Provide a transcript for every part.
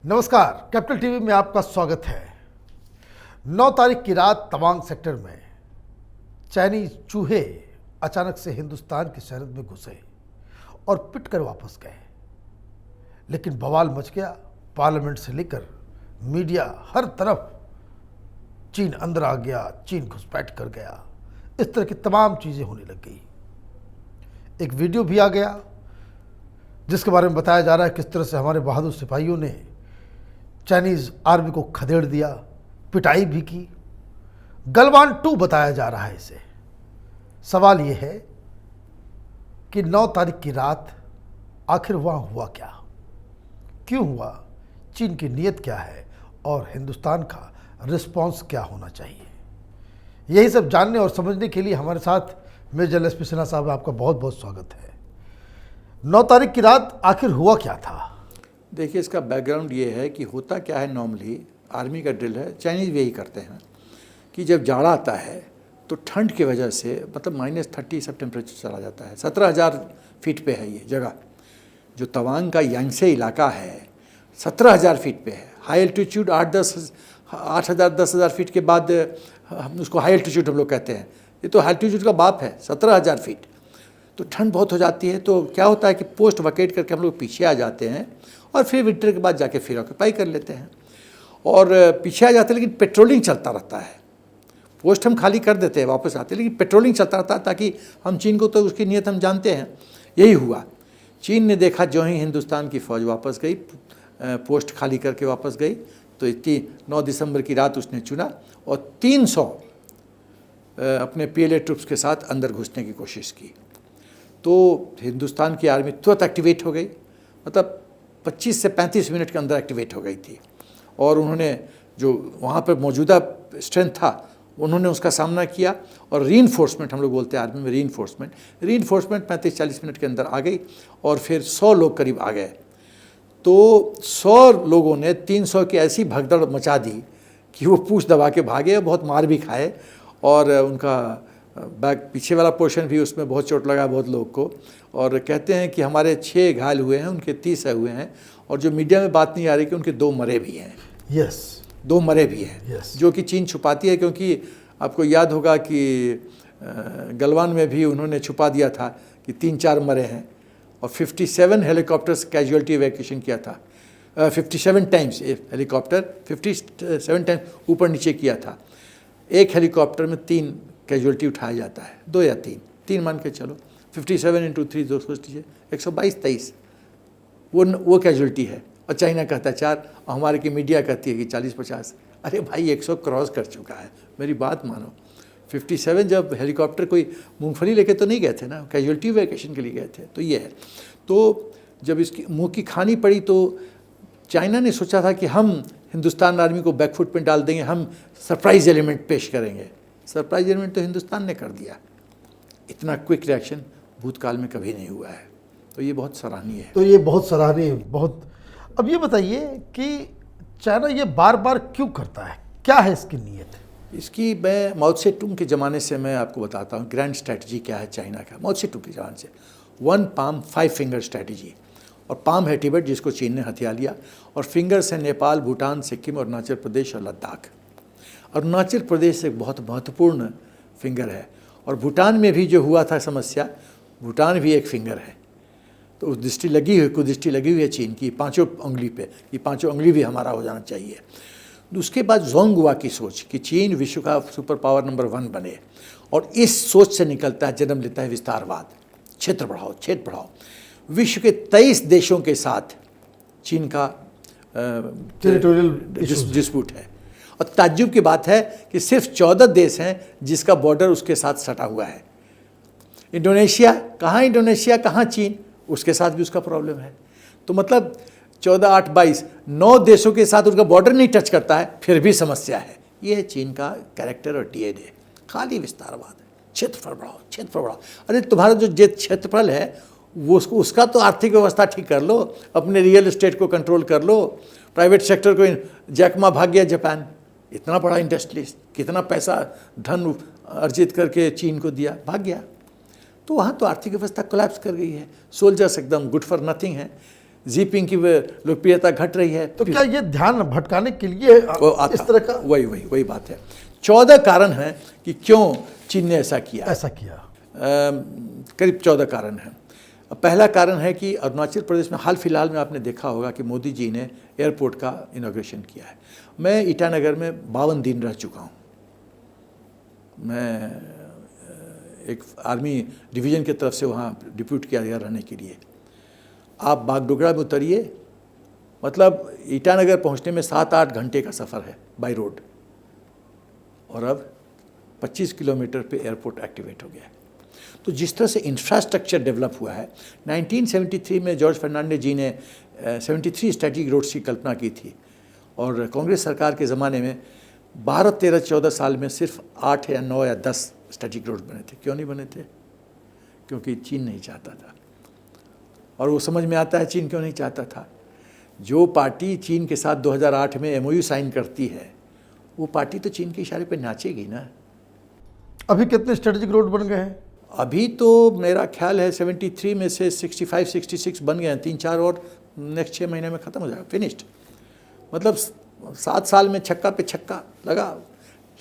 नमस्कार, capital TV में आपका स्वागत है। 9 तारीख की रात तवांग सेक्टर में चाइनीज चूहे अचानक से हिंदुस्तान की सरहद में घुसे और पिट कर वापस गए, लेकिन बवाल मच गया। पार्लियामेंट से लेकर मीडिया हर तरफ चीन अंदर आ गया, चीन घुसपैठ कर गया, इस तरह की तमाम चीज़ें होने लग गई। एक वीडियो भी आ गया जिसके बारे में बताया जा रहा है किस तरह से हमारे बहादुर सिपाहियों ने चाइनीज आर्मी को खदेड़ दिया, पिटाई भी की। गलवान 2 बताया जा रहा है इसे। सवाल यह है कि 9 तारीख की रात आखिर वहाँ हुआ क्या, क्यों हुआ, चीन की नीयत क्या है और हिंदुस्तान का रिस्पॉन्स क्या होना चाहिए। यही सब जानने और समझने के लिए हमारे साथ मेजर एसपी सिन्हा साहब, आपका बहुत बहुत स्वागत है। 9 तारीख की रात आखिर हुआ क्या था? देखिए, इसका बैकग्राउंड ये है कि होता क्या है, नॉर्मली आर्मी का ड्रिल है, चाइनीज़ भी यही करते हैं कि जब जाड़ा आता है तो ठंड की वजह से मतलब -30 सब टेम्परेचर चला जाता है। 17,000 फीट पे है ये जगह, जो तवांग का यांगसे इलाका है 17,000 फीट पे है। हाई एल्टीट्यूड 8,000-10,000 फीट के बाद हम उसको हाई एल्टीट्यूड हम लोग कहते हैं। ये तो एल्टीट्यूड का बाप है, 17,000 फीट। तो ठंड बहुत हो जाती है, तो क्या होता है कि पोस्ट वकेट करके हम लोग पीछे आ जाते हैं और फिर विंटर के बाद जाके फिर ऑक्यूपाई कर लेते हैं और पीछे आ जाते हैं। लेकिन पेट्रोलिंग चलता रहता है, पोस्ट हम खाली कर देते हैं, वापस आते हैं, लेकिन पेट्रोलिंग चलता रहता है ताकि हम चीन को, तो उसकी नीयत हम जानते हैं। यही हुआ, चीन ने देखा जो ही हिंदुस्तान की फ़ौज वापस गई, पोस्ट खाली करके वापस गई, तो 9 दिसंबर की रात उसने चुना और 300 अपने PLA ट्रुप्स के साथ अंदर घुसने की कोशिश की। तो हिंदुस्तान की आर्मी तुरंत एक्टिवेट हो गई, मतलब 25 से 35 मिनट के अंदर एक्टिवेट हो गई थी। और उन्होंने जो वहाँ पर मौजूदा स्ट्रेंथ था उन्होंने उसका सामना किया और रीइंफोर्समेंट, हम लोग बोलते हैं आर्मी में रीइंफोर्समेंट 35-40 मिनट के अंदर आ गई और फिर 100 लोग करीब आ गए। तो 100 लोगों ने 300 की ऐसी भगदड़ मचा दी कि वो पूंछ दबा के भागे, बहुत मार भी खाए और उनका बैक पीछे वाला पोर्शन भी, उसमें बहुत चोट लगा बहुत लोग को। और कहते हैं कि हमारे 6 घायल हुए हैं, उनके 30 हुए हैं। और जो मीडिया में बात नहीं आ रही कि उनके 2 मरे भी हैं। यस, 2 मरे भी हैं, जो कि चीन छुपाती है, क्योंकि आपको याद होगा कि गलवान में भी उन्होंने छुपा दिया था कि 3-4 मरे हैं। और 57 हेलीकॉप्टर्स कैजुअलिटी इवैक्यूएशन किया था, 57 टाइम्स हेलीकॉप्टर 57 टाइम्स ऊपर नीचे किया था। एक हेलीकॉप्टर में 3 कैजुअलिटी उठाया जाता है, 2 या 3 मान के चलो, 57 × 3 2 सोच लीजिए, 122-23 वो कैजुअलिटी है। और चाइना कहता है 4 और हमारे की मीडिया कहती है कि 40-50। अरे भाई, 100 क्रॉस कर चुका है, मेरी बात मानो। 57 जब हेलीकॉप्टर कोई मूंगफली लेके तो नहीं गए थे ना, कैजुअलिटी वैकेशन के लिए गए थे। तो ये है। तो जब इसकी मुँह की खानी पड़ी तो चाइना ने सोचा था कि हम हिंदुस्तान आर्मी को बैकफुट में डाल देंगे, हम सरप्राइज एलिमेंट पेश करेंगे। सरप्राइज एलिमेंट तो हिंदुस्तान ने कर दिया। इतना क्विक रिएक्शन भूतकाल में कभी नहीं हुआ है, तो ये बहुत सराहनीय है। तो ये बहुत सराहनीय, बहुत। अब ये बताइए कि चाइना ये बार बार क्यों करता है, क्या है इसकी नीयत? इसकी मैं माओ त्से तुंग के ज़माने से मैं आपको बताता हूँ ग्रैंड स्ट्रैटेजी क्या है चाइना का। माओ त्से तुंग के ज़माने से 1 पाम 5 फिंगर स्ट्रैटेजी। और पाम है तिब्बत, जिसको चीन ने हथिया लिया, और फिंगर्स है नेपाल, भूटान, सिक्किम, अरुणाचल प्रदेश और लद्दाख। अरुणाचल प्रदेश एक बहुत महत्वपूर्ण फिंगर है, और भूटान में भी जो हुआ था समस्या, भूटान भी एक फिंगर है। तो उस दृष्टि लगी हुई, कुदृष्टि लगी हुई है चीन की 5 उंगली पे, ये 5 उंगली भी हमारा हो जाना चाहिए। उसके बाद जोंगहुआ की सोच कि चीन विश्व का सुपर पावर नंबर 1 बने, और इस सोच से निकलता है, जन्म लेता है विस्तारवाद। क्षेत्र बढ़ाओ। विश्व के 23 देशों के साथ चीन का टेरिटोरियल डिस्प्यूट है। और ताज्जुब की बात है कि सिर्फ 14 देश हैं जिसका बॉर्डर उसके साथ सटा हुआ है। इंडोनेशिया कहाँ चीन, उसके साथ भी उसका प्रॉब्लम है। तो मतलब 14, 8, 22 9 देशों के साथ उनका बॉर्डर नहीं टच करता है, फिर भी समस्या है। ये है चीन का कैरेक्टर और DNA, खाली विस्तारवाद। क्षेत्रफल बढ़ाओ। अरे तुम्हारा जो क्षेत्रफल है वो उसका तो आर्थिक व्यवस्था ठीक कर लो, अपने रियल एस्टेट को कंट्रोल कर लो। प्राइवेट सेक्टर को जैकमा भाग गया जापान, इतना बड़ा इंडस्ट्रियलिस्ट, कितना पैसा धन अर्जित करके चीन को दिया, भाग गया। तो वहाँ तो आर्थिक व्यवस्था कोलैप्स कर गई है। सोल्जर्स एकदम गुड फॉर नथिंग है। जीपिंग की लोकप्रियता घट रही है। तो क्या ये ध्यान भटकाने के लिए इस तरह का? वही बात है। 14 कारण हैं कि क्यों चीन ने ऐसा किया। करीब 14 कारण हैं। पहला कारण है कि अरुणाचल प्रदेश में हाल फिलहाल में आपने देखा होगा कि मोदी जी ने एयरपोर्ट का इनॉग्रेशन किया है। मैं ईटानगर में 52 दिन रह चुका हूँ। मैं एक आर्मी डिवीज़न की तरफ से वहाँ डिप्यूट किया गया रहने के लिए। आप बागडोगरा में उतरिए, मतलब ईटानगर पहुँचने में 7-8 घंटे का सफ़र है बाय रोड, और अब 25 किलोमीटर पे एयरपोर्ट एक्टिवेट हो गया है। तो जिस तरह से इंफ्रास्ट्रक्चर डेवलप हुआ है, 1973 में जॉर्ज फर्नांडिस जी ने 73 स्ट्रेटेजिक रोड्स की कल्पना की थी, और कांग्रेस सरकार के ज़माने में 12, 13, 14 साल में सिर्फ 8 या 9 या 10 स्ट्रेटेजिक रोड बने थे। क्यों नहीं बने थे? क्योंकि चीन नहीं चाहता था। और वो समझ में आता है चीन क्यों नहीं चाहता था। जो पार्टी चीन के साथ 2008 में MOU साइन करती है, वो पार्टी तो चीन के इशारे पे नाचेगी ना। अभी कितने स्ट्रेटेजिक रोड बन गए हैं? अभी तो मेरा ख्याल है 73 में से 65-66 बन गए हैं। 3-4 और नेक्स्ट 6 महीने में ख़त्म हो जाएगा, फिनिश्ड। मतलब 7 साल में छक्का पे छक्का लगा।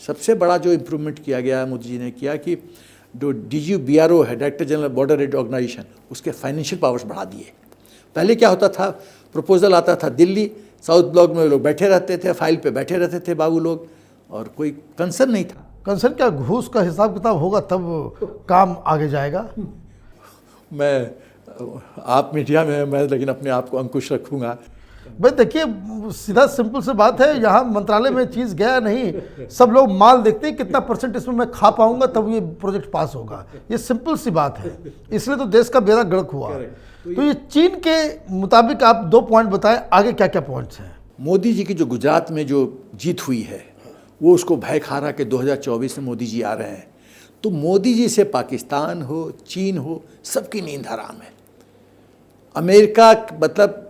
सबसे बड़ा जो इम्प्रूवमेंट किया गया मोदी जी ने किया कि जो DGBRO है, director general border road organisation, उसके फाइनेंशियल पावर्स बढ़ा दिए। पहले क्या होता था, प्रपोजल आता था दिल्ली, साउथ ब्लॉक में लोग बैठे रहते थे, फाइल पे बैठे रहते थे बाबू लोग, और कोई कंसर्न नहीं था। कंसर्न क्या, घूस का हिसाब किताब होगा तब काम आगे जाएगा। आप मीडिया में हैं, मैं लेकिन अपने आप को अंकुश रखूँगा। भाई देखिए, सीधा सिंपल से बात है, यहाँ मंत्रालय में चीज़ गया नहीं, सब लोग माल देखते हैं कितना % इसमें मैं खा पाऊंगा तब ये प्रोजेक्ट पास होगा। ये सिंपल सी बात है, इसलिए तो देश का बेड़ा गर्क हुआ। तो ये चीन के मुताबिक आप 2 पॉइंट बताएं, आगे क्या क्या पॉइंट्स हैं? मोदी जी की जो गुजरात में जो जीत हुई है, वो उसको भय खा रहा कि 2024 में मोदी जी आ रहे हैं। तो मोदी जी से पाकिस्तान हो, चीन हो, सबकी नींद हराम है। अमेरिका मतलब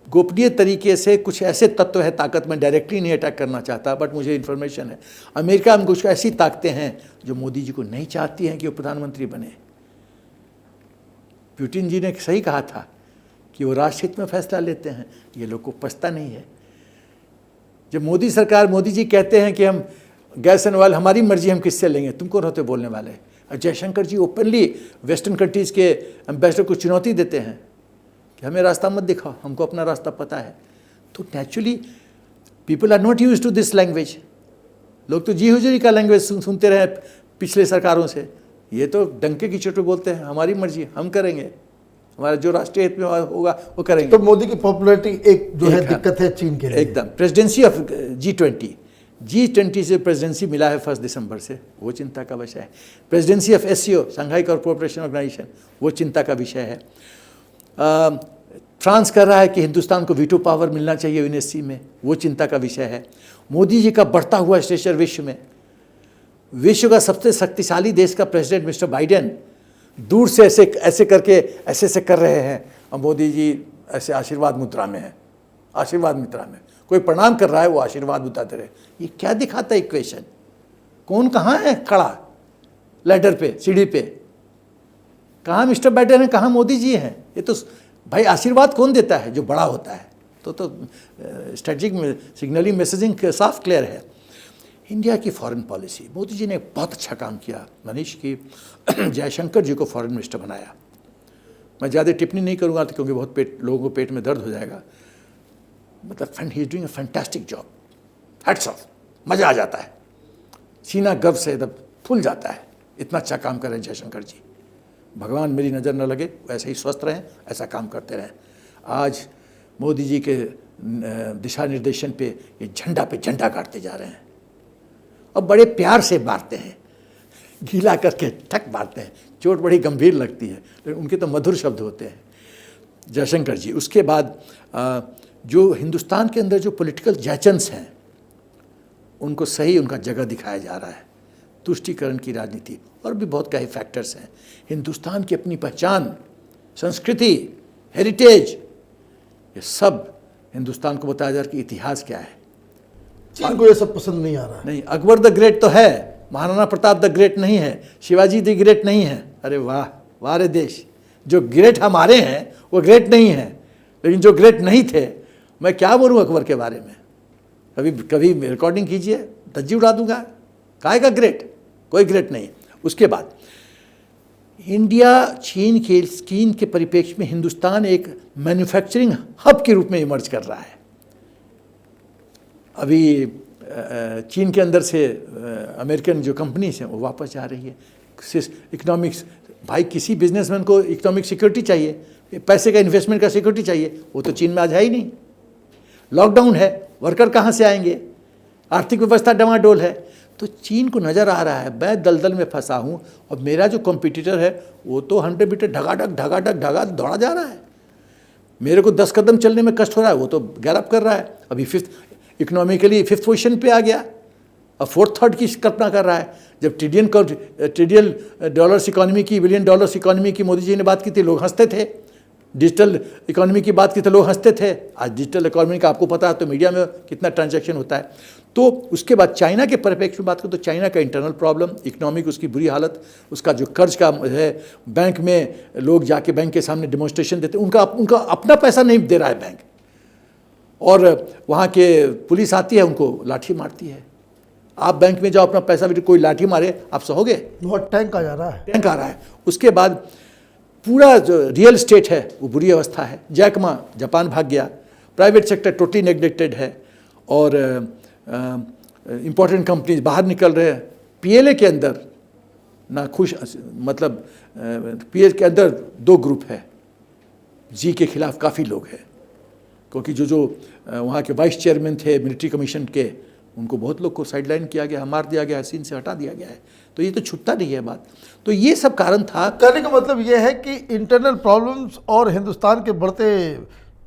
गोपनीय तरीके से कुछ ऐसे तत्व है ताकत में, डायरेक्टली नहीं अटैक करना चाहता, बट मुझे इन्फॉर्मेशन है अमेरिका में कुछ ऐसी ताकतें हैं जो मोदी जी को नहीं चाहती हैं कि वो प्रधानमंत्री बने। पुतिन जी ने सही कहा था कि वो राष्ट्रहित में फैसला लेते हैं, ये लोग को पछता नहीं है। जब मोदी जी कहते हैं कि हम गैस एंड ऑयल हमारी मर्जी, हम किससे लेंगे, तुम कौन होते बोलने वाले। और जयशंकर जी ओपनली वेस्टर्न कंट्रीज़ के एम्बेसडर को चुनौती देते हैं कि हमें रास्ता मत दिखाओ, हमको अपना रास्ता पता है। तो naturally people are not use to this language. लोग तो जी हुजूरी का लैंग्वेज सुनते रहे पिछले सरकारों से। ये तो डंके की चोट पे बोलते हैं हमारी मर्जी, हम करेंगे, हमारा जो राष्ट्रीय हित में होगा वो करेंगे। तो मोदी की पॉपुलैरिटी एक जो है दिक्कत है चीन के लिए। एकदम। प्रेसिडेंसी ऑफ G20 से प्रेसिडेंसी मिला है 1 दिसंबर से, वो चिंता का विषय है। Presidency of SCO, Shanghai cooperation organisation, वो चिंता का विषय है। फ्रांस कर रहा है कि हिंदुस्तान को वीटो पावर मिलना चाहिए UNSC में, वो चिंता का विषय है। मोदी जी का बढ़ता हुआ स्टेचर विश्व में, विश्व का सबसे शक्तिशाली देश का प्रेसिडेंट मिस्टर बाइडेन दूर से ऐसे करके ऐसे कर रहे हैं, और मोदी जी ऐसे आशीर्वाद मुद्रा में है। आशीर्वाद मुद्रा में कोई प्रणाम कर रहा है, वो आशीर्वाद बताते रहे। ये क्या दिखाता है इक्वेशन? कौन कहाँ है खड़ा लैडर पे, सीढ़ी पे? कहाँ मिस्टर बाइडेन है, कहाँ मोदी जी हैं? ये तो भाई आशीर्वाद कौन देता है? जो बड़ा होता है। तो स्ट्रेटजिक सिग्नलिंग मैसेजिंग साफ क्लियर है। इंडिया की फॉरेन पॉलिसी, मोदी जी ने बहुत अच्छा काम किया मनीष की जयशंकर जी को फॉरेन मिनिस्टर बनाया। मैं ज़्यादा टिप्पणी नहीं करूँगा तो क्योंकि बहुत लोगों को पेट में दर्द हो जाएगा। मतलब he is doing a fantastic job, hats off, मज़ा आ जाता है, सीना गर्व से एकदम फूल जाता है, इतना अच्छा काम कर रहे हैं जयशंकर जी। भगवान मेरी नज़र न लगे, वैसे ही स्वस्थ रहें, ऐसा काम करते रहें। आज मोदी जी के दिशा निर्देशन पे ये झंडा पे झंडा गाड़ते जा रहे हैं, और बड़े प्यार से मारते हैं, गीला करके ठक मारते हैं। चोट बड़ी गंभीर लगती है, लेकिन उनके तो मधुर शब्द होते हैं जयशंकर जी। उसके बाद जो हिंदुस्तान के अंदर जो पॉलिटिकल जैचन्स हैं, उनको सही उनका जगह दिखाया जा रहा है। तुष्टीकरण की राजनीति और भी बहुत कई फैक्टर्स हैं। हिंदुस्तान की अपनी पहचान, संस्कृति, हेरिटेज, ये सब हिंदुस्तान को बताया जा रहा है कि इतिहास क्या है। चीन को ये सब पसंद नहीं आ रहा है। नहीं, अकबर द ग्रेट तो है, महाराणा प्रताप द ग्रेट नहीं है, शिवाजी द ग्रेट नहीं है। अरे वाह वाह रे देश, जो ग्रेट हमारे हैं वो ग्रेट नहीं है। लेकिन जो ग्रेट नहीं थे, मैं क्या बोलूँ अकबर के बारे में, कभी कभी रिकॉर्डिंग कीजिए, धज्जी उड़ा दूंगा। काहे का ग्रेट, कोई ग्रेट नहीं। उसके बाद इंडिया चीन के परिप्रेक्ष्य में हिंदुस्तान एक मैन्युफैक्चरिंग हब के रूप में इमर्ज कर रहा है। अभी चीन के अंदर से अमेरिकन जो कंपनीज हैं वो वापस जा रही है। इकोनॉमिक्स, भाई किसी बिजनेसमैन को इकोनॉमिक सिक्योरिटी चाहिए, पैसे का इन्वेस्टमेंट का सिक्योरिटी चाहिए, वो तो चीन में आज है ही नहीं। लॉकडाउन है, वर्कर कहाँ से आएंगे, आर्थिक व्यवस्था डमाडोल है। तो चीन को नज़र आ रहा है मैं दलदल में फंसा हूँ और मेरा जो कॉम्पिटिटर है वो तो 100 मीटर ढगा दौड़ा जा रहा है, मेरे को 10 कदम चलने में कष्ट हो रहा है, वो तो गैरअप कर रहा है। अभी इकोनॉमिकली 5th पोजीशन पे आ गया, अब 4th 3rd की कल्पना कर रहा है। जब ट्रिलियन डॉलर्स इकोनॉमी की, बिलियन डॉलर्स इकोनॉमी की मोदी जी ने बात की थी, लोग हंसते थे। डिजिटल इकोनॉमी की बात की तो लोग हंसते थे। आज डिजिटल इकोनॉमी का आपको पता है तो मीडिया में कितना ट्रांजैक्शन होता है। तो उसके बाद चाइना के परिप्रेक्ष्य में बात करें तो चाइना का इंटरनल प्रॉब्लम, इकोनॉमिक उसकी बुरी हालत, उसका जो कर्ज का है, बैंक में लोग जाके बैंक के सामने डेमोन्स्ट्रेशन देते, उनका अपना पैसा नहीं दे रहा है बैंक, और वहाँ के पुलिस आती है उनको लाठी मारती है। आप बैंक में जाओ, अपना पैसा भी कोई लाठी मारे आप सहोगे? बहुत टैंक आ जा रहा है, टैंक आ रहा है। उसके बाद पूरा जो रियल स्टेट है वो बुरी अवस्था है। जैक मा जापान भाग गया, प्राइवेट सेक्टर टोटली नेग्लेक्टेड है, और इम्पोर्टेंट कंपनीज बाहर निकल रहे हैं। पीएलए के अंदर ना खुश, मतलब पीएलए के अंदर 2 ग्रुप है, जी के खिलाफ काफ़ी लोग हैं, क्योंकि जो वहाँ के वाइस चेयरमैन थे मिलिट्री कमीशन के, उनको बहुत लोग को साइडलाइन किया गया, मार दिया गया, सीन से हटा दिया गया है। तो ये तो छूटता नहीं है बात। तो ये सब कारण था। कहने का मतलब ये है कि इंटरनल प्रॉब्लम्स और हिंदुस्तान के बढ़ते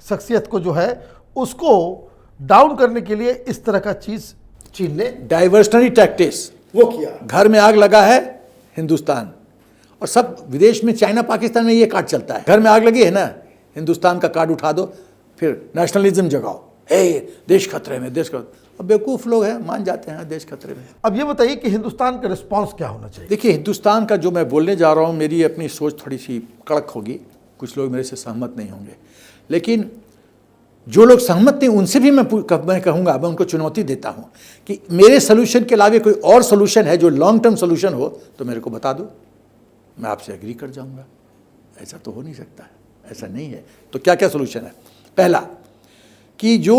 शख्सियत को जो है उसको डाउन करने के लिए इस तरह का चीज़ चीन ने डाइवर्शनरी टैक्टिक्स वो किया। घर में आग लगा है हिंदुस्तान, और सब विदेश में, चाइना पाकिस्तान में ये कार्ड चलता है। घर में आग लगी है ना, हिंदुस्तान का कार्ड उठा दो, फिर नेशनलिज्म जगाओ, देश खतरे में, देश खतरे। अब बेवकूफ़ लोग हैं, मान जाते हैं देश खतरे में। अब ये बताइए कि हिंदुस्तान का रिस्पांस क्या होना चाहिए? देखिए, हिंदुस्तान का जो मैं बोलने जा रहा हूँ, मेरी अपनी सोच थोड़ी सी कड़क होगी, कुछ लोग मेरे से सहमत नहीं होंगे, लेकिन जो लोग सहमत नहीं उनसे भी मैं कहूँगा, मैं उनको चुनौती देता हूँ कि मेरे सोल्यूशन के अलावा कोई और सोल्यूशन है जो लॉन्ग टर्म सोल्यूशन हो तो मेरे को बता दो, मैं आपसे एग्री कर जाऊँगा। ऐसा तो हो नहीं सकता है, ऐसा नहीं है। तो क्या क्या सोल्यूशन है? पहला कि जो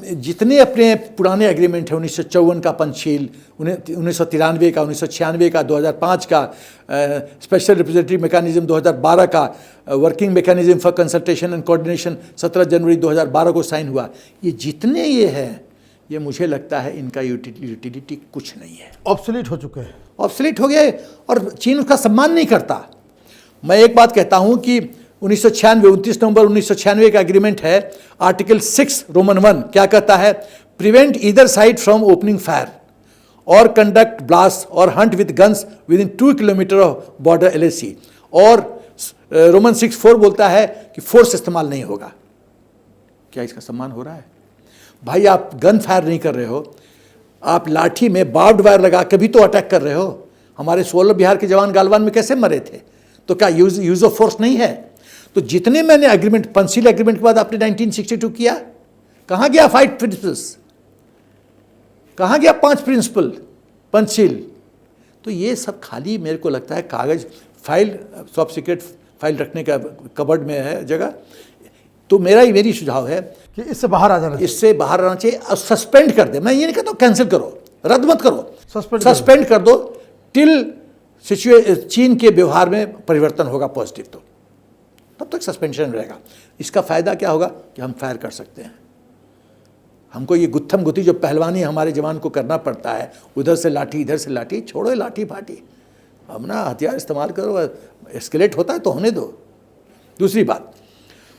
जितने अपने पुराने एग्रीमेंट हैं, 1954 का पंचशील, 1993 का, 1996 का, 2005 का स्पेशल रिप्रेजेंटेटिव मैकेनिज्म, 2012 का working mechanism for consultation and coordination 17 जनवरी 2012 को साइन हुआ, ये जितने ये हैं, ये मुझे लगता है इनका यूटिलिटी कुछ नहीं है, ऑब्सोलीट हो चुके हैं। ऑब्सोलीट हो गए, और चीन उसका सम्मान नहीं करता। मैं एक बात कहता हूँ कि 29 नवंबर 1996 का एग्रीमेंट है, आर्टिकल 6 रोमन 1 क्या कहता है? Prevent either side from opening fire और कंडक्ट ब्लास्ट और Hunt with guns with in 2 kilometre of border LAC। और रोमन 6:4 बोलता है कि फोर्स इस्तेमाल नहीं होगा। क्या इसका सम्मान हो रहा है? भाई आप गन फायर नहीं कर रहे हो, आप लाठी में बार्ब्ड वायर लगा के भी तो अटैक कर रहे हो। हमारे 16 बिहार के जवान गालवान में कैसे मरे थे? तो क्या यूज ऑफ फोर्स नहीं है? तो जितने मैंने एग्रीमेंट, पंचशील एग्रीमेंट के बाद आपने 1962 किया, कहाँ गया 5 प्रिंसिपल्स? कहाँ गया 5 प्रिंसिपल पंचशील? तो ये सब खाली मेरे को लगता है कागज, फाइल, टॉप सीक्रेट फाइल रखने का कबर्ड में है जगह। तो मेरी सुझाव है कि इससे बाहर आ जाना चाहिए, इससे बाहर आना चाहिए और सस्पेंड कर दे। मैं ये नहीं कहता कैंसिल करो, रद्द मत करो, सस्पेंड कर दो टिल चीन के व्यवहार में परिवर्तन होगा पॉजिटिव, तो तब तक सस्पेंशन रहेगा। इसका फ़ायदा क्या होगा कि हम फायर कर सकते हैं। हमको ये गुत्थम गुत्थी जो पहलवानी हमारे जवान को करना पड़ता है, उधर से लाठी इधर से लाठी, छोड़ो लाठी फाठी, अपना हथियार इस्तेमाल करो। एस्केलेट होता है तो होने दो। दूसरी बात,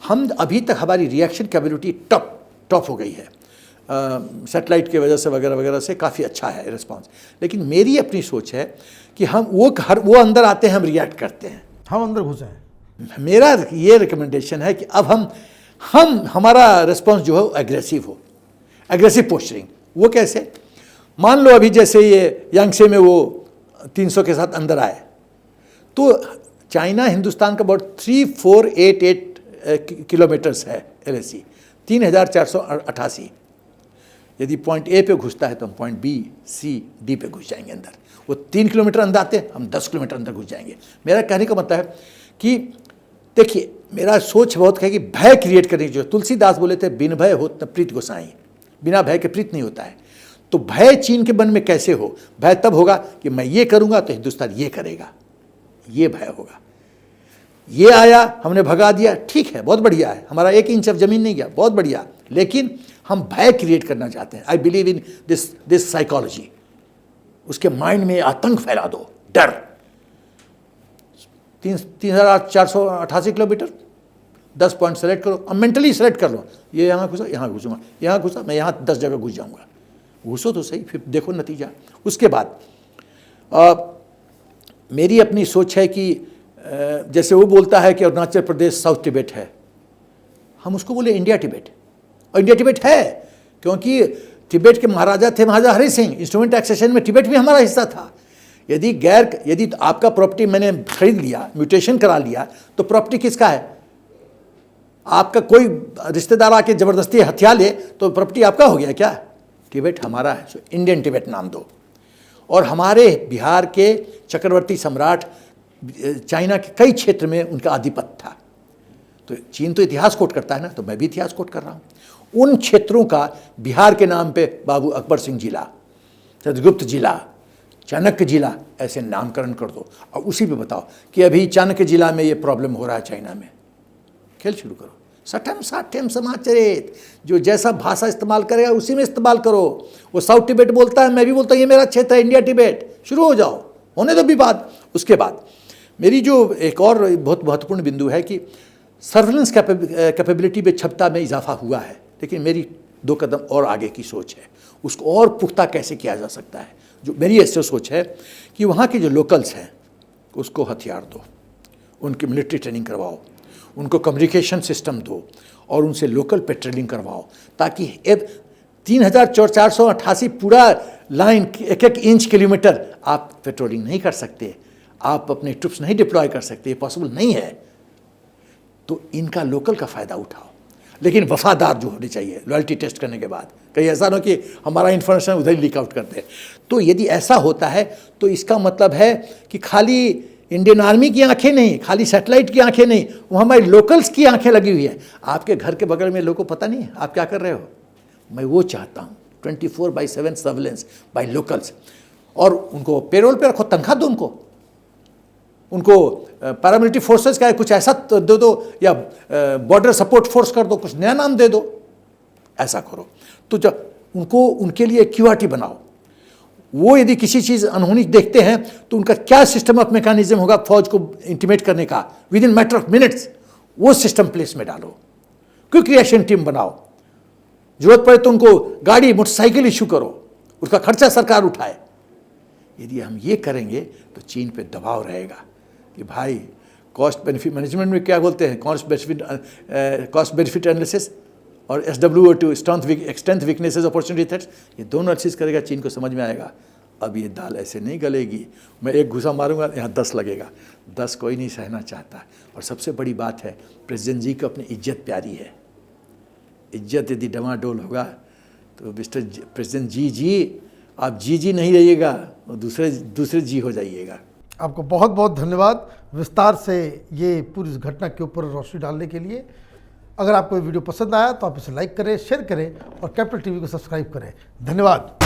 हम अभी तक हमारी रिएक्शन कैपेबिलिटी टॉप हो गई है, सैटेलाइट की वजह से वगैरह वगैरह से काफ़ी अच्छा है रिस्पांस। लेकिन मेरी अपनी सोच है कि हम वो अंदर आते हैं, हम रिएक्ट करते हैं, हम अंदर घुसे हैं। मेरा ये रिकमेंडेशन है कि अब हमारा रिस्पांस जो है एग्रेसिव हो, एग्रेसिव पोस्चरिंग। वो कैसे? मान लो अभी जैसे ये यांगसे में वो 300 के साथ अंदर आए, तो चाइना हिंदुस्तान का अबाउट 3488 किलोमीटर्स है LAC 3488। यदि पॉइंट ए पे घुसता है तो हम पॉइंट बी, सी, डी पे घुस जाएंगे अंदर। वो 3 किलोमीटर अंदर आते हैं, हम 10 किलोमीटर अंदर घुस जाएंगे। मेरा कहने का मतलब है कि देखिए, मेरा सोच बहुत है कि भय क्रिएट करने की जो तुलसीदास बोले थे, बिन भय होत न प्रीत गोसाई, बिना भय के प्रीत नहीं होता है। तो भय चीन के मन में कैसे हो? भय तब होगा कि मैं ये करूंगा तो हिंदुस्तान ये करेगा, ये भय होगा। ये आया, हमने भगा दिया, ठीक है, बहुत बढ़िया है, हमारा 1 इंच अब जमीन नहीं गया, बहुत बढ़िया, लेकिन हम भय क्रिएट करना चाहते हैं। I believe in this psychology. उसके माइंड में आतंक फैला दो, डर। 3488 किलोमीटर, 10 पॉइंट सेलेक्ट करो, अब मेंटली सेलेक्ट कर लो, ये यहाँ घुसा, यहाँ घुसूंगा, यहाँ घुसा, मैं यहाँ 10 जगह घुस जाऊँगा। घुसो तो सही, फिर देखो नतीजा। उसके बाद मेरी अपनी सोच है कि जैसे वो बोलता है कि अरुणाचल प्रदेश साउथ तिब्बत है, हम उसको बोले इंडिया तिब्बत। और इंडिया तिब्बत है क्योंकि तिब्बत के महाराजा थे महाराजा हरि सिंह, इंस्ट्रूमेंट टैक्सेशन में तिब्बत भी हमारा हिस्सा था। यदि आपका प्रॉपर्टी मैंने खरीद लिया, म्यूटेशन करा लिया, तो प्रॉपर्टी किसका है? आपका कोई रिश्तेदार आके जबरदस्ती हथिया ले तो प्रॉपर्टी आपका हो गया क्या? तिब्बत हमारा है, सो इंडियन तिब्बत नाम दो। और हमारे बिहार के चक्रवर्ती सम्राट चाइना के कई क्षेत्र में उनका आधिपत्य था। तो चीन तो इतिहास कोट करता है ना, तो मैं भी इतिहास कोट कर रहा हूँ। उन क्षेत्रों का बिहार के नाम पे बाबू अकबर सिंह जिला, चंद्रगुप्त जिला, चाणक्य जिला, ऐसे नामकरण कर दो। और उसी पे बताओ कि अभी चाणक्य जिला में ये प्रॉब्लम हो रहा है चाइना में। खेल शुरू करो, सठम साठम समाचरित, जो जैसा भाषा इस्तेमाल करेगा उसी में इस्तेमाल करो। वो साउथ तिब्बत बोलता है, मैं भी बोलता हूँ ये मेरा क्षेत्र है, इंडिया तिब्बत, शुरू हो जाओ, होने दो विवाद। उसके बाद मेरी जो एक और बहुत महत्वपूर्ण बिंदु है कि सर्वेलेंस कैपेबिलिटी में क्षमता में इजाफा हुआ है, लेकिन मेरी 2 कदम और आगे की सोच है, उसको और पुख्ता कैसे किया जा सकता है। जो मेरी ऐसी सोच है कि वहाँ के जो लोकल्स हैं उसको हथियार दो, उनकी मिलिट्री ट्रेनिंग करवाओ, उनको कम्युनिकेशन सिस्टम दो और उनसे लोकल पेट्रोलिंग करवाओ, ताकि 3488 पूरा लाइन 1-1 इंच किलोमीटर आप पेट्रोलिंग नहीं कर सकते, आप अपने ट्रुप्स नहीं डिप्लॉय कर सकते, ये पॉसिबल नहीं है। तो इनका लोकल का फ़ायदा उठाओ, लेकिन वफादार जो होने चाहिए लॉयल्टी टेस्ट करने के बाद। कहीं ऐसा ना हो कि हमारा इन्फॉर्मेशन उधर ही लीक आउट करते हैं। तो यदि ऐसा होता है तो इसका मतलब है कि खाली इंडियन आर्मी की आंखें नहीं, खाली सैटेलाइट की आंखें नहीं, वो हमारे लोकल्स की आंखें लगी हुई है। आपके घर के बगल में लोगों को पता नहीं है आप क्या कर रहे हो। मैं वो चाहता हूँ 24/7 सर्वेलेंस बाय लोकल्स। और उनको पेरोल पे रखो, तनख्वाह दो उनको पैरामिलिट्री फोर्सेस का कुछ ऐसा दे दो, या बॉर्डर सपोर्ट फोर्स कर दो, कुछ नया नाम दे दो, ऐसा करो। तो जब उनको उनके लिए QRT बनाओ, वो यदि किसी चीज़ अनहोनी देखते हैं तो उनका क्या सिस्टम ऑफ मैकेनिज्म होगा फौज को इंटीमेट करने का, with in matter of minutes वो सिस्टम प्लेस में डालो। क्विक रिएक्शन टीम बनाओ, जरूरत पड़े तो उनको गाड़ी मोटरसाइकिल इशू करो, उसका खर्चा सरकार उठाए। यदि हम ये करेंगे तो चीन पे दबाव रहेगा कि भाई कॉस्ट बेनिफिट मैनेजमेंट में क्या बोलते हैं, कॉस्ट बेनिफिट एनालिसिस और SWO strength weaknesses opportunity threats, ये दोनों चीज़ करेगा, चीन को समझ में आएगा अब ये दाल ऐसे नहीं गलेगी, मैं एक घुसा मारूंगा यहाँ 10 लगेगा। 10 कोई नहीं सहना चाहता। और सबसे बड़ी बात है, प्रेसिडेंट जी को अपनी इज्जत प्यारी है। इज्जत यदि डमाडोल होगा तो मिस्टर प्रेसिडेंट जी आप जी नहीं रहिएगा, और दूसरे जी हो जाइएगा। आपको बहुत बहुत धन्यवाद विस्तार से ये पूरी इस घटना के ऊपर रोशनी डालने के लिए। अगर आपको ये वीडियो पसंद आया तो आप इसे लाइक करें, शेयर करें और कैपिटल टीवी को सब्सक्राइब करें। धन्यवाद।